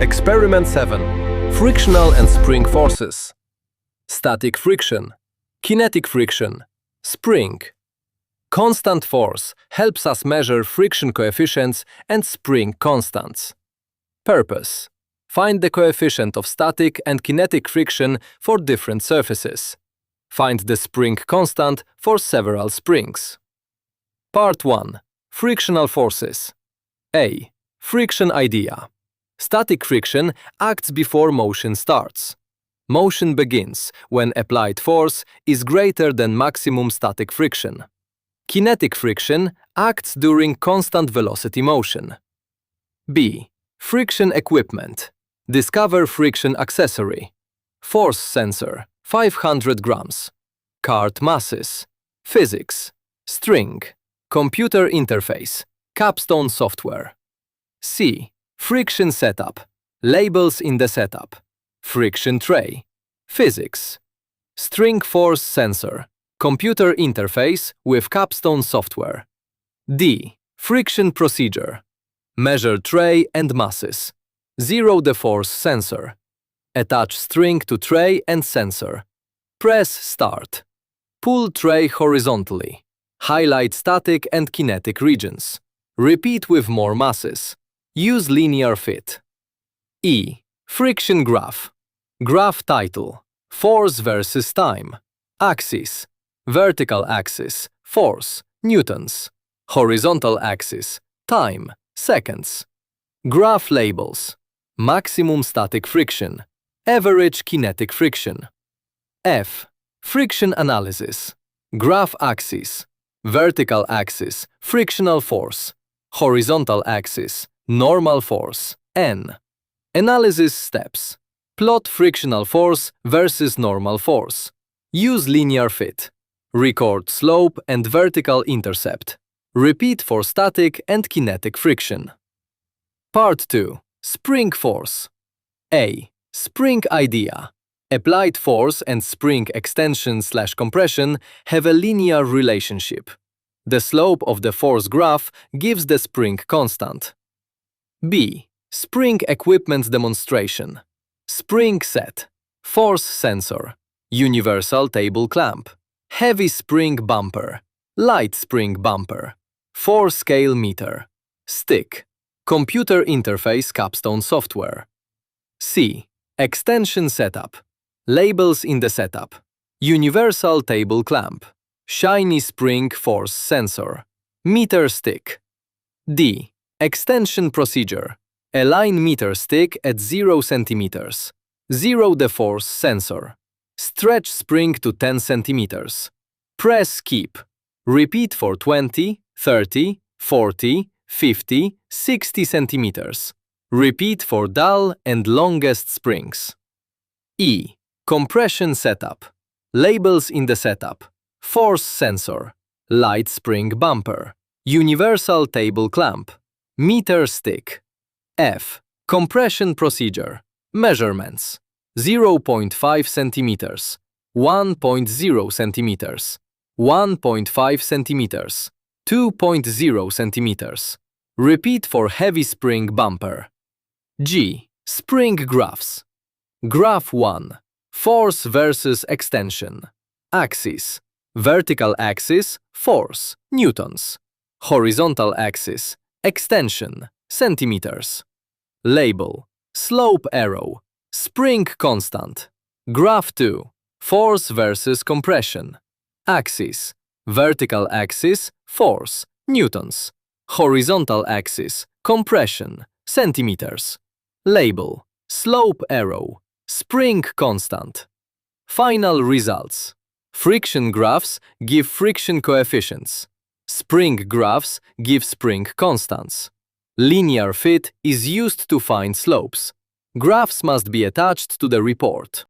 Experiment 7. Frictional and Spring Forces. Static friction, kinetic friction, spring. Constant force helps us measure friction coefficients and spring constants. Purpose: find the coefficient of static and kinetic friction for different surfaces. Find the spring constant for several springs. Part 1. Frictional forces. A. Friction idea. Static friction acts before motion starts. Motion begins when applied force is greater than maximum static friction. Kinetic friction acts during constant velocity motion. B. Friction equipment. Discover friction accessory. Force sensor, 500 grams. Cart masses. Physics. String. Computer interface. Capstone software. C. Friction setup. Labels in the setup. Friction tray. Physics. String force sensor. Computer interface with Capstone software. D. Friction procedure. Measure tray and masses. Zero the force sensor. Attach string to tray and sensor. Press start. Pull tray horizontally. Highlight static and kinetic regions. Repeat with more masses. Use linear fit. E. Friction graph. Graph title: Force versus time. Axis: vertical axis, force, newtons. Horizontal axis, time, seconds. Graph labels: maximum static friction, average kinetic friction. F. Friction analysis. Graph axis: vertical axis, frictional force. Horizontal axis, normal force, N. Analysis steps: plot frictional force versus normal force. Use linear fit. Record slope and vertical intercept. Repeat for static and kinetic friction. Part 2. Spring force. A. Spring idea. Applied force and spring extension/compression have a linear relationship. The slope of the force graph gives the spring constant. B. Spring equipment demonstration. Spring set. Force sensor. Universal table clamp. Heavy spring bumper. Light spring bumper. 4-scale meter. Stick. Computer interface Capstone software. C. Extension setup. Labels in the setup. Universal table clamp. Shiny spring force sensor. Meter stick. D. Extension procedure. Align meter stick at 0 cm. Zero the force sensor. Stretch spring to 10 cm. Press keep. Repeat for 20, 30, 40, 50, 60 cm. Repeat for dull and longest springs. E. Compression setup. Labels in the setup. Force sensor. Light spring bumper. Universal table clamp. Meter stick. F. Compression procedure. Measurements: 0.5 cm, 1.0 cm, 1.5 cm, 2.0 cm. Repeat for heavy spring bumper. G. Spring graphs. Graph 1. Force versus extension. Axis: vertical axis, force, newtons. Horizontal axis, extension, centimeters. Label: slope arrow, spring constant. Graph 2. Force versus compression. Axis: vertical axis, force, newtons. Horizontal axis, compression, centimeters. Label: slope arrow, spring constant. Final results: friction graphs give friction coefficients. Spring graphs give spring constants. Linear fit is used to find slopes. Graphs must be attached to the report.